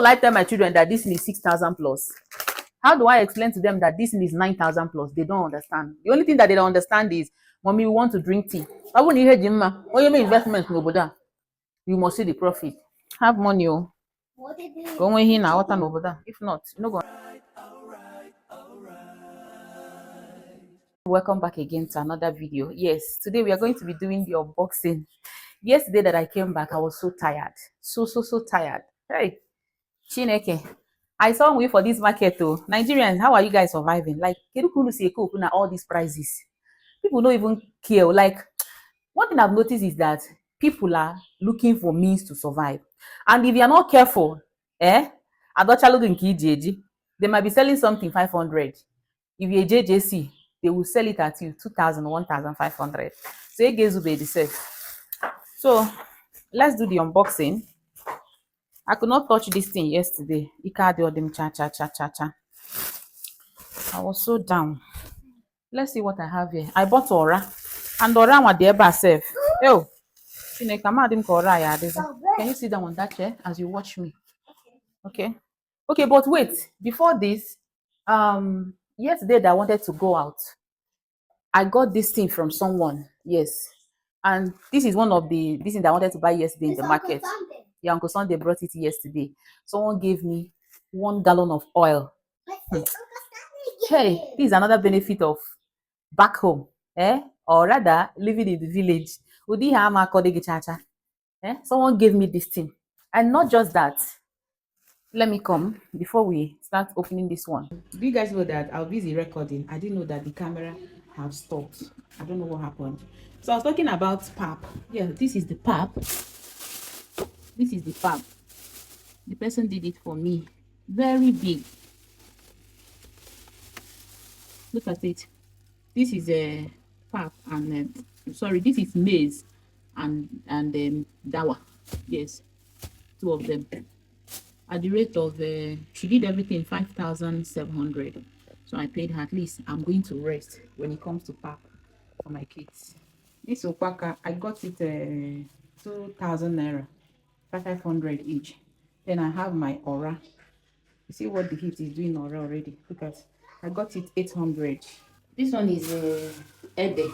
will I tell my children that this is 6,000 plus? How do I explain to them that this is 9,000 plus? They don't understand. The only thing that they don't understand is, mommy, we want to drink tea. I wouldn't hear Jimma. Oh, you make investment no boda. You must see the profit. Have money, oh. Go away here now. What no boda. If not, you know go. Welcome back again to another video. Yes, today we are going to be doing the unboxing. Yesterday that I came back, I was so tired. So tired. Hey, Chineke. I saw we for this market though. Nigerians, how are you guys surviving? Like, all these prices. People don't even care. Like, one thing I've noticed is that people are looking for means to survive. And if you're not careful, they might be selling something 500. If you're a JJC, they will sell it at you 2,000, 1,500. So it gives you the safe. So let's do the unboxing. I could not touch this thing yesterday. I was so down. Let's see what I have here. I bought Aura. And Aura was there by herself. Oh, can you sit down on that chair as you watch me? Okay. Okay, but wait. Before this, yesterday that I wanted to go out, I got this thing from someone. Yes. And this is one of this thing that I wanted to buy yesterday in the market. Yeah, Uncle Sunday brought it yesterday. Someone gave me 1 gallon of oil. Hey, this is another benefit of back home, or rather living in the village. Someone gave me this thing. And not just that. Let me come before we start opening this one. Do you guys know that I was busy recording? I didn't know that the camera have stopped. I don't know what happened. So I was talking about pap. Yeah, this is the pap. This is the pap. The person did it for me. Very big. Look at it. This is a pap and sorry, this is maize and dawa. Yes, 2 of them. At the rate of she did everything 5,700. So I paid her. At least I'm going to rest when it comes to pap for my kids. This opaka, I got it 2,000 naira, 500 each. Then I have my Aura. You see what the heat is doing Aura already. Look at, I got it 800. This one is Ede.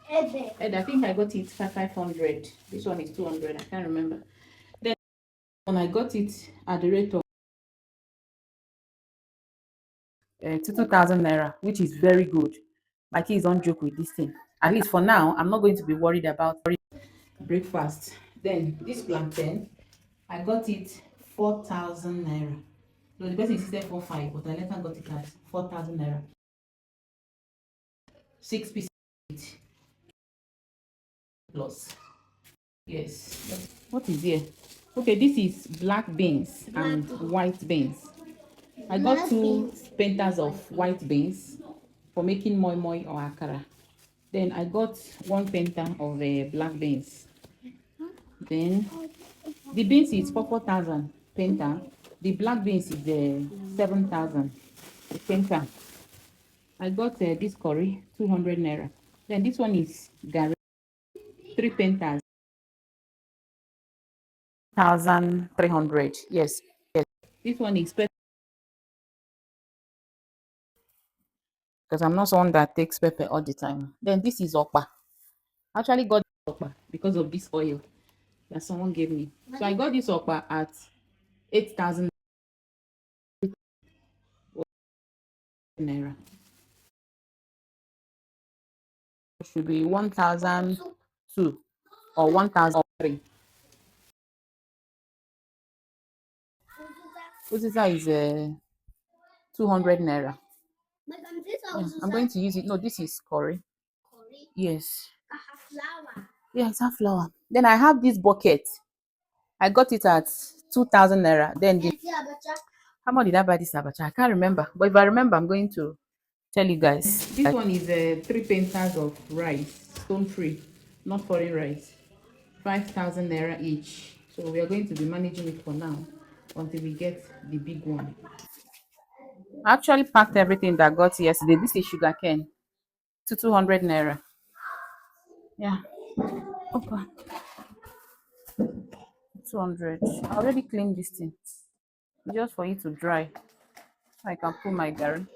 Ede, I think I got it 500. This one is 200. I can't remember. Then when I got it at the rate of 2,000 naira, which is very good. My kids don't joke with this thing. At least for now, I'm not going to be worried about breakfast. Then this plantain, I got it 4,000 naira. So the person insisted 4,500, but I later got it at 4,000 naira. 6 pieces plus. Yes. What is here? Okay, this is black beans and white beans. I got 2 penters of white beans for making moi moi or akara. Then I got 1 penta of black beans. Then the beans is 4,000 penta. The black beans is 7,000 penta. I got this curry 200 naira. Then this one is garri 3 pentas 1,300. Yes. This one is because I'm not someone that takes pepper all the time. Then this is okpa. I actually got okpa because of this oil that someone gave me. So I got this okpa at 8,000 naira. It should be 1,002 or 1,003. Uziza is 200 naira. Yeah, I'm going to use it. No, this is curry. Yes. Yeah, it's half flour. Then I have this bucket. I got it at 2,000 naira. Then how much did I buy this abacha? I can't remember. But if I remember, I'm going to tell you guys. This one is 3 pentas of rice, stone free, not foreign rice. 5,000 naira each. So we are going to be managing it for now until we get the big one. I actually packed everything that I got yesterday. This is sugar cane to 200 naira. Yeah. Okay. 200. I already cleaned this thing. just for it to dry. So I can put my garri.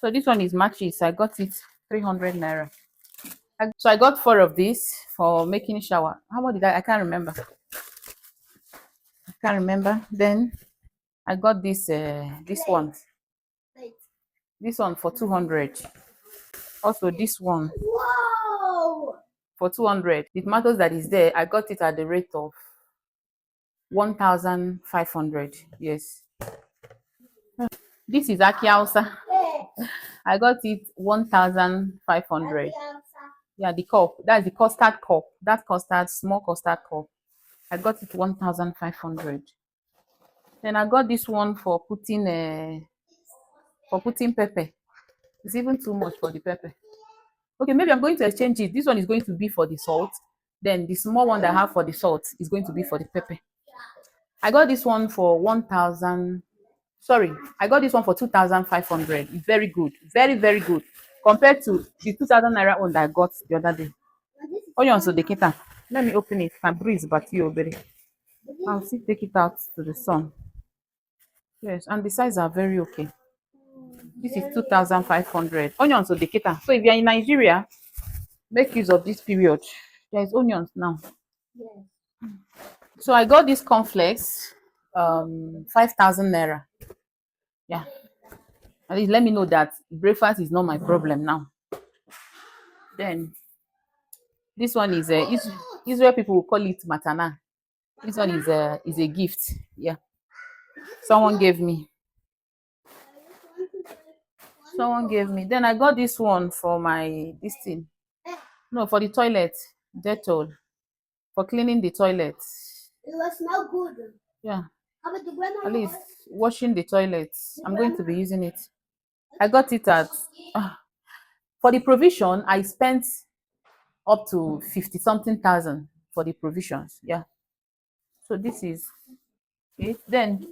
So this one is matches. I got it 300 naira. So I got 4 of these for making shower. How much did I? I can't remember. Can't remember. Then I got this one. This one for 200. Also this one for 200. The tomatoes that is there, I got it at the rate of 1,500. Yes. This is Aki Hausa. I got it 1,500. Yeah, the cup. That's the custard cup. That custard, small custard cup. I got it 1,500. Then I got this one for putting pepper. It's even too much for the pepper. Okay, maybe I'm going to exchange it. This one is going to be for the salt. Then the small one that I have for the salt is going to be for the pepper. I got this one for 1,000. Sorry, I got this one for 2,500. It's very good. Very, very good. Compared to the 2,000 naira one that I got the other day. Onions, so the kita. Let me open it. Can breeze, but you obey. I'll still take it out to the sun. Yes, and the size are very okay. This is 2,500. Onions, so the kita. So if you're in Nigeria, make use of this period. There's onions now. So I got this cornflakes, 5,000 naira. Yeah. At least let me know that breakfast is not my problem now. Then this one is Israel people will call it matana. This one is a gift. Yeah. Someone gave me. Then I got this one for this thing. No, for the toilet. Dettol. For cleaning the toilet. It will smell good. Yeah. At least washing the toilets. I'm going to be using it. I got it at for the provision. I spent up to 50 something thousand for the provisions. Yeah. So this is it. Then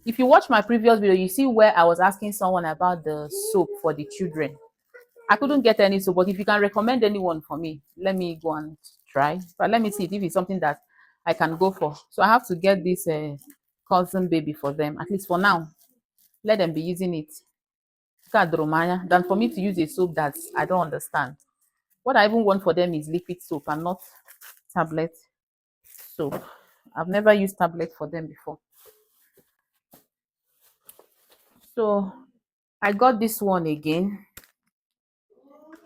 if you watch my previous video, you see where I was asking someone about the soap for the children. I couldn't get any soap, but if you can recommend anyone for me, let me go and try. But let me see if it's something that I can go for. So I have to get this cousin baby for them, at least for now. Let them be using it than for me to use a soap that I don't understand. What I even want for them is liquid soap and not tablet soap. I've never used tablet for them before. So I got this one again.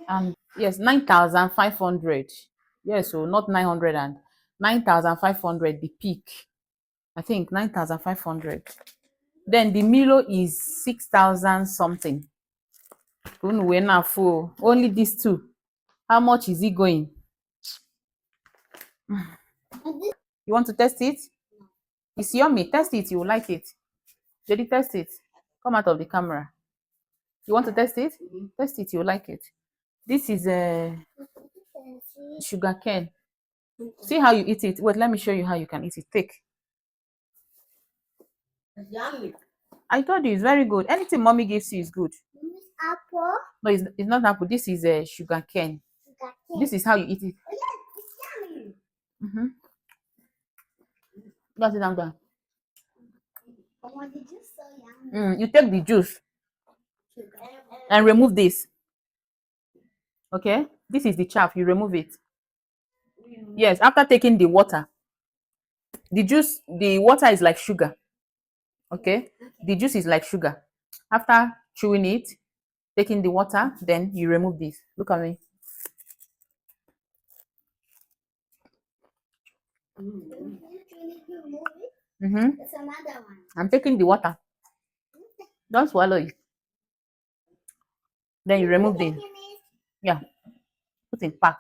And yes, 9,500. Yes, so not 900 and 9,500, the peak. I think 9,500. Then the Milo is 6,000 something. Only these two. How much is it going? You want to test it? It's yummy. Test it. You will like it. Jadi, test it. Come out of the camera. You want to test it? Test it. You will like it. This is a sugar cane. See how you eat it. Wait, let me show you how you can eat it. Take. It's yummy. I told you it's very good. Anything mommy gives you is good. Apple. No, it's not apple. This is a sugar cane. This is how you eat it. Oh, yeah, it's yummy. Mm-hmm. That's it, I'm done. Oh, the juice so yummy. You take the juice and remove this. Okay? This is the chaff. You remove it. Yes, after taking the water. The juice, the water is like sugar. Okay? The juice is like sugar. After chewing it, taking the water, then you remove this. Look at me. Mm-hmm. It's another one. I'm taking the water. Don't swallow it. Then you remove this. Yeah. Put in pack.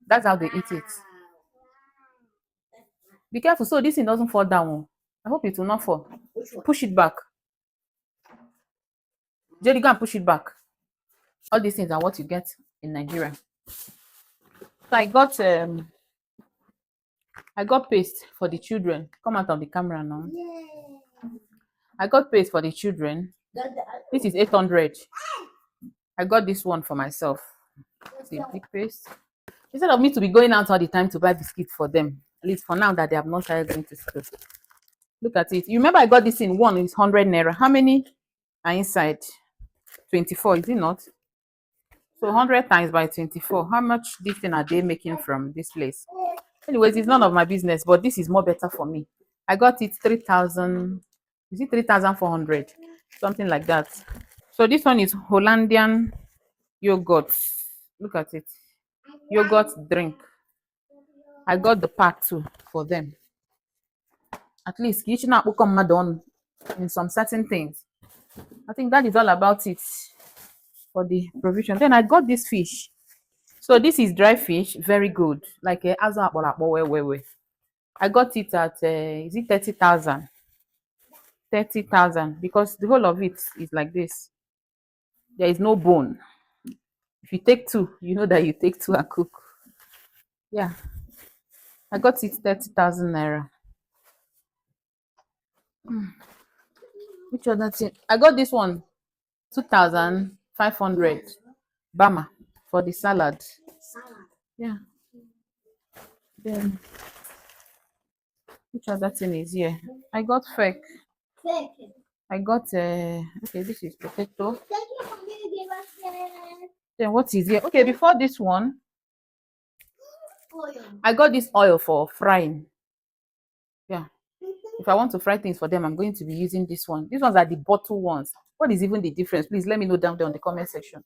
That's how they eat it. Be careful so this thing doesn't fall down. I hope it will not fall. Push it back. Jerry, go and push it back. All these things are what you get in Nigeria. So I got paste for the children. Come out of the camera now. Yeah. I got paste for the children. This is 800. I got this one for myself. See, big paste. Instead of me to be going out all the time to buy biscuits for them, At least for now that they have not started going to school. Look at it. You remember I got this in one is 100 naira. How many are inside? 24, is it not? So 100 times by 24. How much this thing are they making from this place? Anyways, it's none of my business, but this is more better for me. I got it 3,000. Is it 3,400? Something like that. So this one is Hollandian yogurt. Look at it. Yogurt drink. I got the pack too for them. At least you should not become madon in some certain things. I think that is all about it for the provision. Then I got this fish. So this is dry fish, very good. Like a I got it at is it 30,000? 30,000 because the whole of it is like this. There is no bone. If you take two, you know that you take two and cook. Yeah. I got it 30,000 naira. Which other thing? I got this one 2,500 Bama for the salad. Yeah. Then which other thing is here? I got fake. I got okay, this is potato. Then what is here? Okay, before this one, I got this oil for frying. Yeah. If I want to fry things for them, I'm going to be using this one. These ones are the bottle ones. What is even the difference? Please let me know down there on the comment section.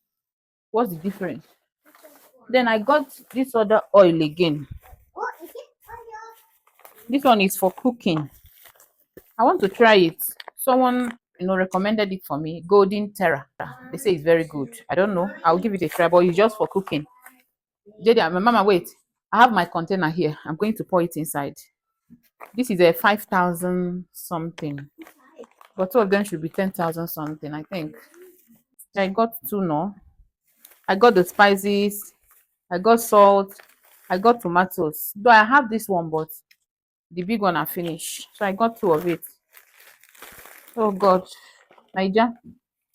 What's the difference? Then I got this other oil again. This one is for cooking. I want to try it. Someone recommended it for me. Golden Terra. They say it's very good. I don't know. I'll give it a try, but it's just for cooking. JD, my mama, wait. I have my container here. I'm going to pour it inside. This is a 5,000 something, but two of them should be 10,000 something, I think. I got two no. I got the spices. I got salt. I got tomatoes. Though I have this one, but the big one I finished. So I got two of it. Oh God, Naija,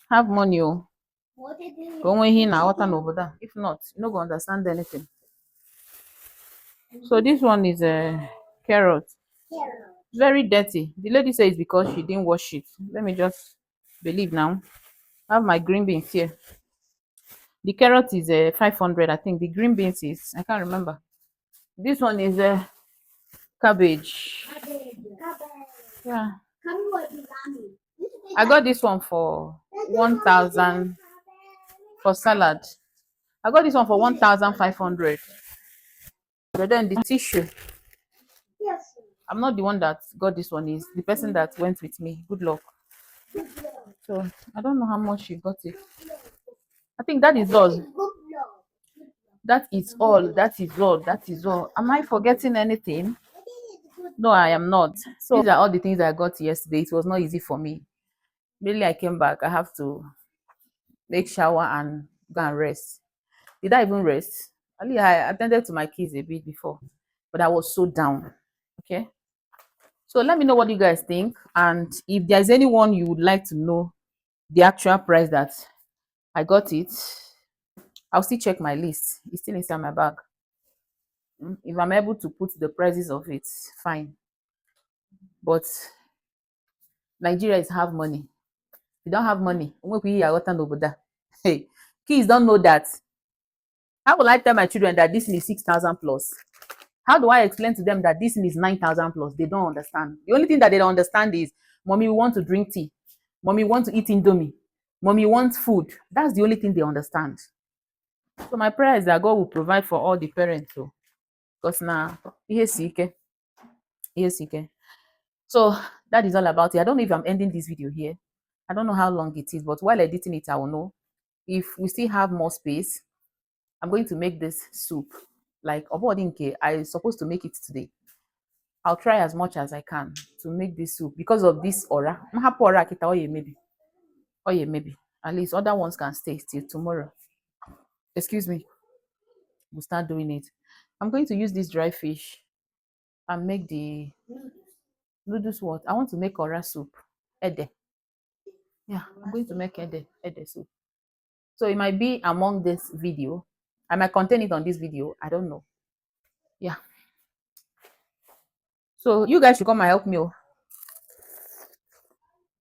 have money. Oh. Go in here now, water over there. If not, you not gonna understand anything. So this one is a carrot. Very dirty. The lady says because she didn't wash it. Let me just believe now. I have my green beans here. The carrot is 500. I think the green beans is, I can't remember. This one is cabbage. Yeah. I got this one for 1,000 for salad. I got this one for 1,500. But then the tissue. I'm not the one that got this one. Is the person that went with me. Good luck. So I don't know how much she got it. I think that is all. That is all. That is all. That is all. Am I forgetting anything? No, I am not. So these are all the things I got yesterday. It was not easy for me. Really, I came back. I have to take shower and go and rest. Did I even rest? Only I attended to my kids a bit before, but I was so down. Okay. So let me know what you guys think, and if there's anyone you would like to know the actual price that I got it, I'll still check my list. It's still inside my bag. If I'm able to put the prices of it, fine. But Nigeria is have money. If you don't have money, hey, kids don't know that. How will I tell my children that this is 6,000 plus? How do I explain to them that this is 9,000 plus? They don't understand. The only thing that they don't understand is, mommy, we want to drink tea. Mommy, want to eat indomie. Mommy wants food. That's the only thing they understand. So my prayer is that God will provide for all the parents. So, because now, so that is all about it. I don't know if I'm ending this video here. I don't know how long it is, but while editing it, I will know. If we still have more space, I'm going to make this soup. Like Obodinke, I'm supposed to make it today. I'll try as much as I can to make this soup because of this aura. Maybe. Oh yeah, maybe. At least other ones can stay till tomorrow. Excuse me. We'll start doing it. I'm going to use this dry fish and make the noodles. What? I want to make aura soup. Ede. Yeah, I'm going to make ede soup. So it might be among this video. I might contain it on this video. I don't know. Yeah. So you guys should come and help me. Oh.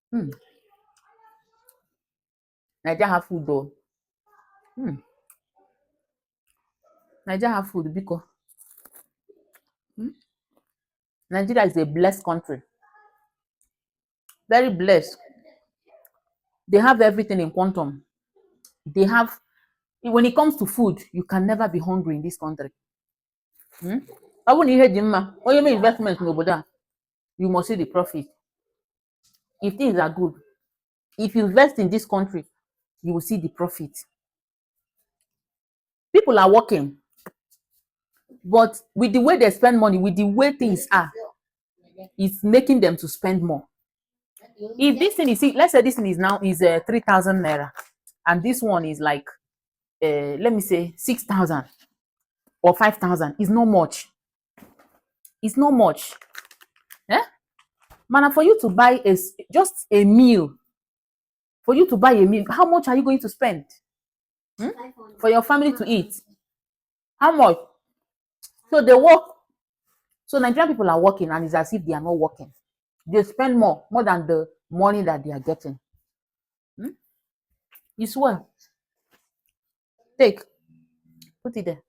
Hmm. Nigeria have food though. Hmm. Nigeria have food because Nigeria is a blessed country. Very blessed. They have everything in quantum. They have, when it comes to food, you can never be hungry in this country. I wouldn't hear Jimma. When you make investment in Oboda, you must see the profit. If things are good, if you invest in this country, you will see the profit. People are working, but with the way they spend money, with the way things are, it's making them to spend more. If this thing is, let's say this thing is now is 3,000 naira, and this one is like, let me say 6,000 or 5,000, it's not much. It's not much. Eh? Man, for you to buy just a meal, for you to buy a meal, how much are you going to spend? For your family to eat? How much? So they work. So Nigerian people are working, and it's as if they are not working. They spend more than the money that they are getting. It's well. Take, put it there.